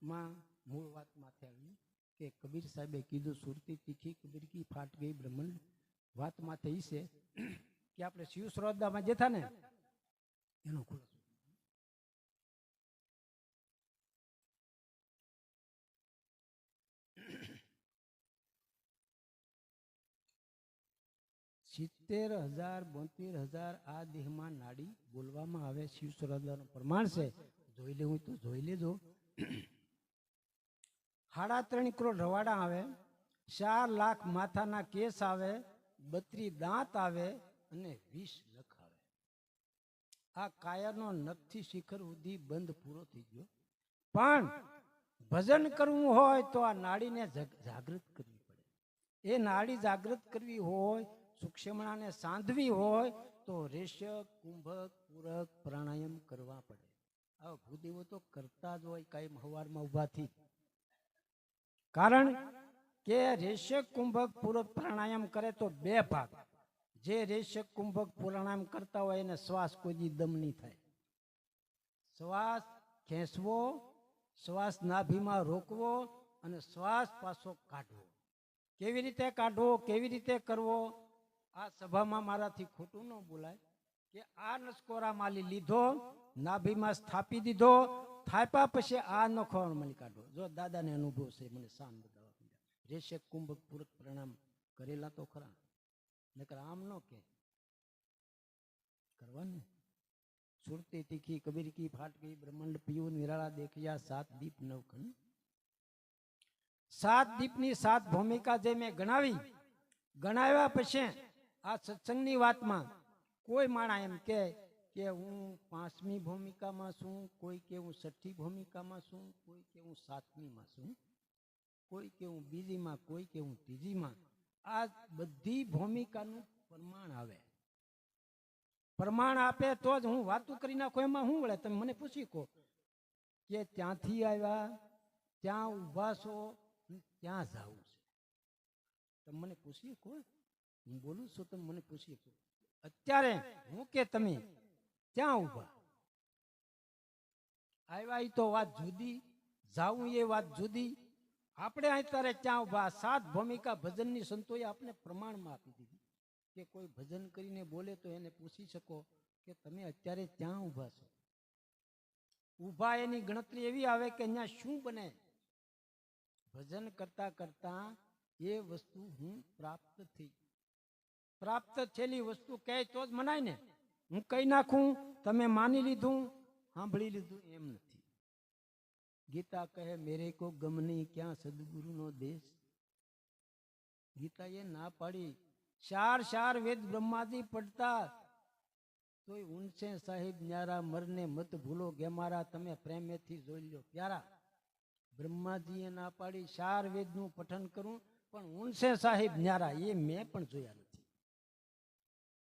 માં મૂળ વાત માથે આવી કે કબીર સાહેબે કીધું સુરતી તીખી કબીર કી ફાટ ગઈ બ્રહ્મણ. વાત માથે ઈ છે કે આપણે શિવ શ્રોદામાં જતા ને એનો ખુલાસો 70,000 72,000 આ દેહમાં નાડી બોલવામાં આવે. શિવ શ્રોદાનું પ્રમાણ છે. જોઈ લેવું તો જોઈ લેજો. 3.5 કરોડ રવાડા આવે, 4 લાખ માથાના કેસ આવે, 32 દાંત આવે અને 20 લખ આવે. આ કાયાનો નખથી શિખર સુધી બંધ પૂરો થઈ ગયો. પણ ભજન કરવું હોય તો આ નાડીને જાગૃત કરવી પડે. એ નાડી જાગૃત કરવી હોય, સૂક્ષ્મણાને સાંધવી હોય તો રેશક, કુંભક, પૂરક પ્રાણાયામ કરવા પડે. આ ભૂદેવો તો કરતા જ હોય કાયમ હવારમાં ઉભાથી. કારણ કે રેશક, કુંભક, પૂરક પ્રાણાયામ કરે તો 2 ભાગ. જે રેશક, કુંભક પ્રાણાયામ કરતા હોય એને શ્વાસ કોઈ દમ નહીં થાય. શ્વાસ ખેંચવો, શ્વાસ નાભીમાં રોકવો અને શ્વાસ પાછો કાઢવો. કેવી રીતે કાઢવો, કેવી રીતે કરવો, આ સભામાં મારાથી ખોટું ન બોલાય કે આ નસકોરા માલી લીધો, નાભીમાં સ્થાપી દીધો, થાપ્યા પછી આ નખો મળી કાઢો. જો દાદાને અનુભવ છે, મને શાન બતાવવા પડ્યા. રેશક, કુંભક, પૂરક પ્રણામ કરેલા તો ખરા, નકર આમ ન કે કરવાને. સુરતી તીખી કબીર કી ફાટ ગઈ બ્રહ્માંડ પીયું નિરાળા દેખ્યા 7 દીપ 9 ખંડ. 7 દીપની 7 ભૂમિકા જે મેં ગણાવ્યા પછી આ સત્સંગની વાતમાં કોઈ માણા એમ કે હું 5મી ભૂમિકામાં છું, કોઈ કે હું 6ઠી ભૂમિકામાં છું, કોઈ કે હું 7મીમાં છું, કોઈ કે હું 2જીમાં, કોઈ કે હું 3જીમાં. આ બધી ભૂમિકાનું પ્રમાણ આવે. પ્રમાણ આપે તો જ હું વાતું કરી નાખો. એમાં શું વળે? તમે મને પૂછી કહો કે ત્યાંથી આવ્યા, ત્યાં ઊભા છો, ત્યાં જવું છે. તમે મને પૂછી કહો, હું બોલું છું, તમે મને પૂછી કહો. અત્યારે હું કે તમે ત્યાં ઊભા આવ્યા એ તો વાત જુદી, જાવું એ વાત જુદી. આપણે અત્યારે ક્યાં ઊભા. 7 ભૂમિકા ભજનની સંતોએ આપણે પ્રમાણમાં આપી દીધી કે કોઈ ભજન કરીને બોલે તો એને પૂછી શકો કે તમે અત્યારે ત્યાં ઊભા છો. ઊભા એની ગણતરી એવી આવે કે અહીંયા શું બને. ભજન કરતા કરતા એ વસ્તુ હું પ્રાપ્ત થઈ. પ્રાપ્ત થયેલી વસ્તુ કહે તો જ મનાય ને. હું કહી નાખું, તમે માની લીધું, સાંભળી લીધું, એમ નથી. ગીતા કહે મેરે કો ગમ નહીં ક્યાં સદગુરુનો દેશ. ગીતાએ ના પાડી. 4 વેદ બ્રહ્માજી પડતા તોય ઉનસે સાહેબ ન્યારા મરને મત ભૂલો ગેમારા. તમે પ્રેમેથી જોઈ લો પ્યારા. બ્રહ્માજીએ ના પાડી 4 વેદનું પઠન કરું, પણ ઉનસે સાહેબ ન્યારા એ મેં પણ જોયા નથી.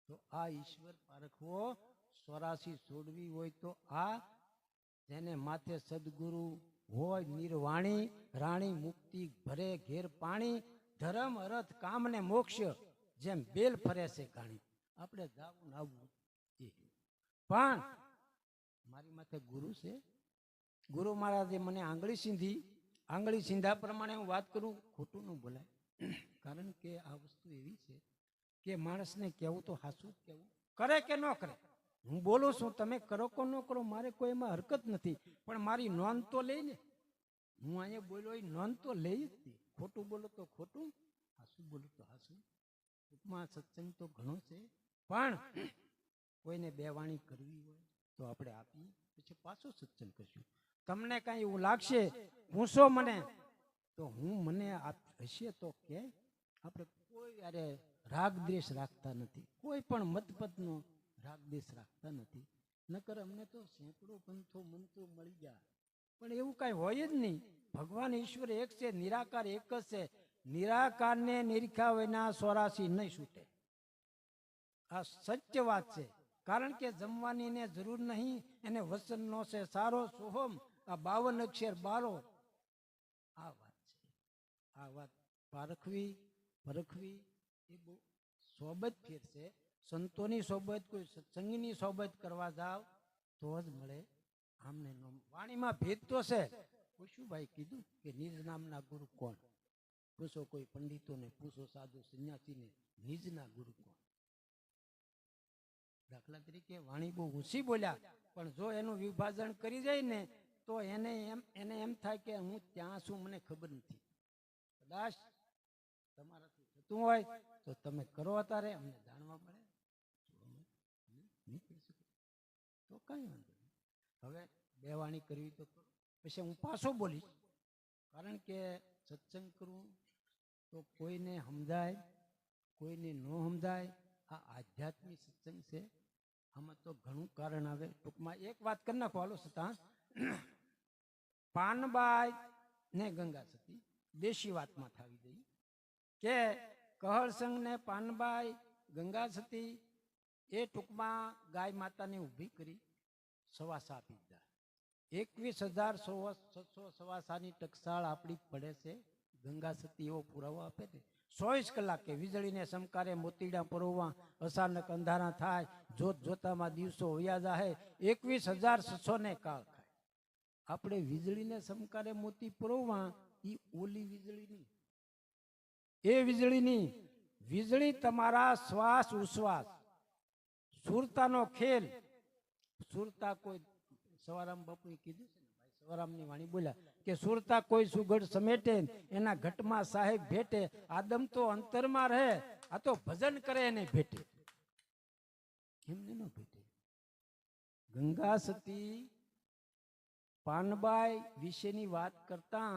તો આ ઈશ્વર પારખવો, 84 છોડવી હોય તો આ જેને માથે સદગુરુ હોય, નિર્વાણી રાણી, મુક્તિ ભરે ઘેર પાણી, ધર્મ અર્થ કામ ને મોક્ષ જેમ બેલ ફરે છે કાણી. આપણે જાવું ને આવવું પણ મારી માથે ગુરુ છે. ગુરુ મહારાજે મને આંગળી સીંધી. આંગળી સીંધા પ્રમાણે હું વાત કરું, ખોટું ન બોલાય. કારણ કે આ વસ્તુ એવી છે કે માણસને કહેવું તો હાસું જ કહેવું, કરે કે ન કરે. હું બોલું છું, તમે કરો કે ન કરો, મારે કોઈ એમાં હરકત નથી. પણ મારી નોંધ તો લઈ ને. હું અહીંયા બોલ્યો એ નોંધ તો લઈ જ હતી. ખોટું બોલો તો ખોટું, હાસું બોલો તો હાસું. ટૂંકમાં સત્સંગ તો ઘણો છે, પણ કોઈને 2 વાણી કરવી હોય તો આપણે આપીએ, પછી પાછો સત્સંગ કરશું. તમને કાંઈ એવું લાગશે, પૂછો મને, તો હું મને હશે તો કે આપણે કોઈ યારે રાગ દ્વેષ રાખતા નથી. કોઈ પણ મતપતનો રાગ દ્વેષ રાખતા નથી. નકર અમને તો સેંકડો પંથો મંતો મળી ગયા, પણ એવું કાંઈ હોય જ નહીં. ભગવાન ઈશ્વર એક છે, નિરાકાર એક જ છે. નિરાકારને નિરખ્યા વિના 84 નહીં છૂટે. આ સત્ય વાત છે. કારણ કે જમવાની ને જરૂર નહીં, એને વસનનો છે સારો સોહમ. આ 52 અક્ષર 12. આ વાત છે. આ વાત પારખવી પરખવી એ બહુ સોબત ફેર છે. સંતોની સોબત, કોઈ સત્સંગીની સોબત કરવા જાવ તો જ મળે. આમને વાણીમાં ભેદ તો છે, ખુશુભાઈ કીધું કે નિજ નામના ગુરુ કોણ? પૂછો કોઈ પંડિતોને, પૂછો સાધુ સંન્યાસીને, નિજના ગુરુ કોણ? દાખલા તરીકે વાણી બહુ ઊંચી બોલ્યા, પણ જો એનું વિભાજન કરી જાય ને તો એને એમ થાય કે હું ત્યાં છું, મને ખબર નથી. કદાચ તમારાથી થતું હોય તો તમે કરો અત્યારે, અમને જાણવા મળે તો કઈ વાંધો નહીં. હવે બે વાણી કરવી તો કરો, પછી હું પાછો બોલીશ. કારણ કે સત્સંગ કરવું તો કોઈને સમજાય, કોઈને ન સમજાય. આ આધ્યાત્મિક સત્સંગ છે, આમાં તો ઘણું કારણ આવે. ટૂંકમાં એક વાત કરી નાખો હાલો છતાં. પાનબાઈ ને ગંગા સતી દેશી વાતમાં થાવી દઈ કે કહળસંગ ને પાનબાઈ ગંગા સતી એ ટૂંકમાં ગાય માતાને ઊભી કરી સવાસા આપી દીધા. 21,600 સવાસાની ટકસાળ આપણી પડે છે. ગંગા સતી એવો પુરાવો આપે ને 24 કલાકે વીજળીને સમકારે મોતીડા પરોવા, અચાનક અંધારા થાય, જોત જોતામાં દિવસો વયા જાહે, 21,600 ને કાળ ખાય. આપણે વીજળીને સમકારે મોતી પરોવા ઈ ઓલી વીજળીની, એ વીજળીની. વીજળી તમારા શ્વાસ ઉશ્વાસ, સુરતાનો ખેલ. સુરતા કોઈ સવારામ બાપુએ કીધું છે ને, ભાઈ સવારામની વાણી બોલ્યા કે સુરતા કોઈ સુગઢ સમેટે, એના ઘટમાં સાહેબ ભેટે. આદમ તો અંતરમાં રહે, આ તો ભજન કરે એને ભેટે. એમને ન ભેટે. ગંગા સતી પાનબાઈ વિશેની વાત કરતા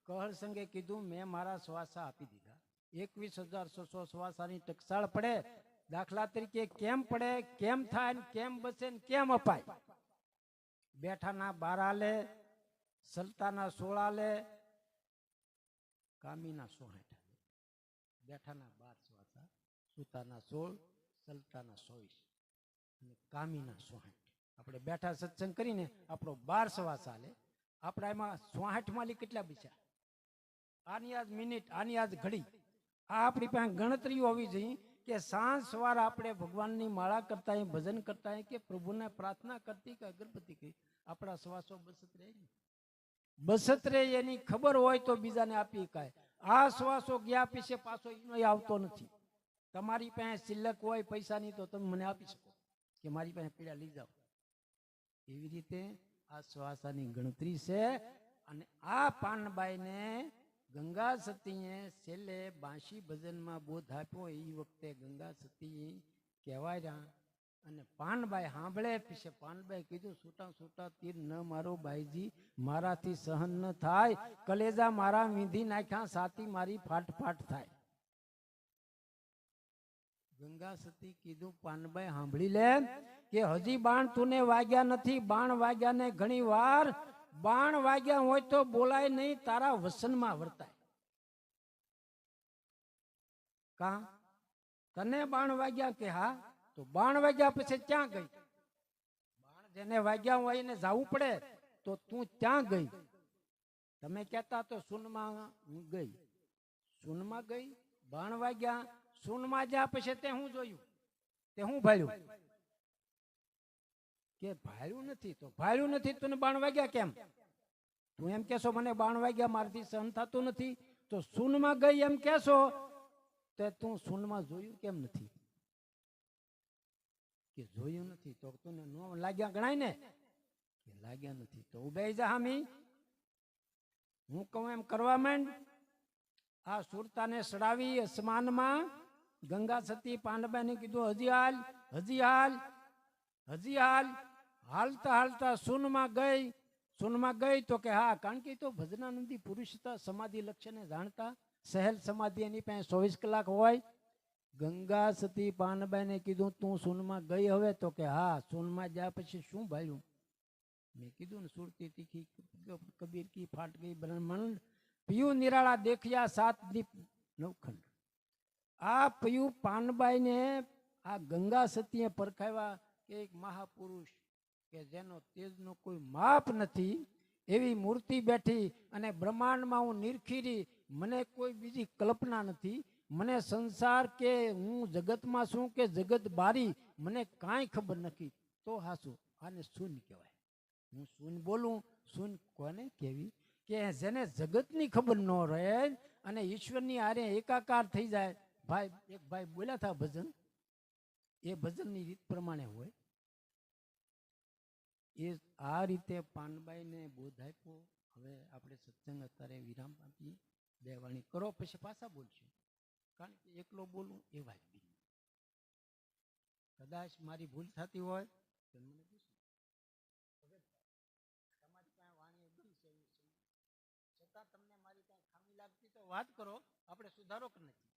કહળસંગે કીધું મેં મારા શ્વાસા આપી દીધા. 21,600 શ્વાસાની ટકસાળ પડે. દાખલા તરીકે કેમ પડે, કેમ થાય, કેમ બચે, કેમ અપાય? બેઠાના 12 લે, સલતાના 16 લે, કામીના 66 લે. બેઠાના 12 શ્વાસા, સુતાના 16, સલતાના 24 અને કામીના 66. આપણે બેઠા સત્સંગ કરીને આપણો 12 શ્વાસા લે. આપણા એમાં 66 માં કેટલા બચ્યા? આની આજ મિનિટ, આની આજ ઘડી. આ આપણી પાસે ગણતરીઓ હોવી જોઈએ કે સાંજ સવાર આપણે ભગવાનની માળા કરતા હોય, ભજન કરતા હોય, કે પ્રભુને પ્રાર્થના કરતી કે અગરબત્તી કરી, આપણા શ્વાસો બસત રહે ને, બસત રહે એની ખબર હોય તો બીજાને આપી શકાય. આ શ્વાસો ગયા પછી પાછો એનો આવતો નથી. તમારી પાસે સિલક હોય પૈસાની તો તમે મને આપી શકો કે મારી પાસે પીડા લઈ જાઓ. એવી રીતે આ શ્વાસાની ગણતરી છે. અને આ પાનબાઈને ગંગા સતીએ છેલ્લે બાંશી ભજનમાં બોધ આપ્યો. એ વખતે ગંગા સતી કહેવાય. અને પાનબાઈ સાંભળે પછી પાનબાઈ કીધું છૂટા છૂટા તીર ન મારો બાઈજી, મારાથી સહન ન થાય. કલેજા મારા વીંધી નાખ્યા, સાતી મારી ફાટ ફાટ થાય. ગંગા સતી કીધું પાનબાઈ સાંભળી લે કે હજી બાણ તુને વાગ્યા નથી. બાણ વાગ્યા ને ઘણી વાર. બાણ વાગ્યા હોય તો બોલાય નહીં, તારા વસનમાં વર્તાય. કા તને બાણ વાગ્યા કે હા, તો બાણ વાગ્યા પછી ક્યાં ગઈ? બાણ જેને વાગ્યા હોય એને જવું પડે, તો તું ક્યાં ગઈ? તમે કહેતા તો સુનમાં ગઈ. સુનમાં ગઈ, બાણ વાગ્યા. સુનમાં જ્યાં પછી તે હું જોયું, તે હું ભાળ્યું કે ભાળ્યું નથી. તો ભાળ્યું નથી તને બાણ વાગ્યા કેમ? તું એમ કેશો મને બાણ વાગ્યા મારથી સહન થતું નથી, તો સુનમાં ગઈ એમ કેશો, તો તું સુનમાં જોયું કેમ નથી? કે જોયું નથી તો તને ન લાગ્યા ગણાય ને, કે લાગ્યા નથી તો ઉભે જા હામી. હું કહું એમ કરવા માંડ. આ સુરતાને સડાવી અસમાનમાં ગંગા સતી પાનબાઈને કીધું હજી હાલ, હજી હાલ, હજી હાલ. હાલતા હાલતા સુનમાં ગઈ. સુનમાં ગઈ તો કે હા, કારણ કે તો ભજનાનંદી પુરુષ હતા, સમાધિ લક્ષ્યને જાણતા. સહેલ સમાધિ એની પાસે 24 કલાક હોય. ગંગા સતી પાનબાઈને કીધું તું સુનમાં ગઈ હવે? તો કે હા. સુનમાં ગયા પછી શું ભાઈ? મેં કીધું ને સુરતી તીખી કબીર કી ફાટ ગઈ બ્રહ્મણ, પીયું નિરાળા દેખ્યા 7 દીપ નવખંડ. આ પીયું પાનબાઈને આ ગંગા સતીએ પરખાવ્યા કે એક મહાપુરુષ કે જેનો તેજનો કોઈ માપ નથી, એવી મૂર્તિ બેઠી અને બ્રહ્માંડમાં હું નિરખીરી, મને કોઈ બીજી કલ્પના નથી. મને સંસાર કે હું જગતમાં છું કે જગત બારી મને કાંઈ ખબર નથી. તો હાસું આને શૂન્ય કહેવાય. હું શૂન્ય બોલું. શૂન્ય કોને કહેવી? કે જેને જગતની ખબર ન રહે અને ઈશ્વરની આરે એકાકાર થઈ જાય. ભાઈ એક ભાઈ બોલ્યા હતા ભજન, એ ભજનની રીત પ્રમાણે હોય. એ આ રીતે પાનબાઈને બોધ આપ્યો. હવે આપણે સત્સંગ અત્યારે વિરામ આપીએ, બે વાણી કરો પછી પાછા બોલશું, કારણ કે એકલો બોલું એ વાત બી. કદાચ મારી ભૂલ થતી હોય તો મને પૂછો. તમારી પાસે વાણી એકદમ સેવી છે, છતાં તમને મારી પાસે ખામી લાગતી તો વાત કરો, આપણે સુધારો કરી નાખીએ.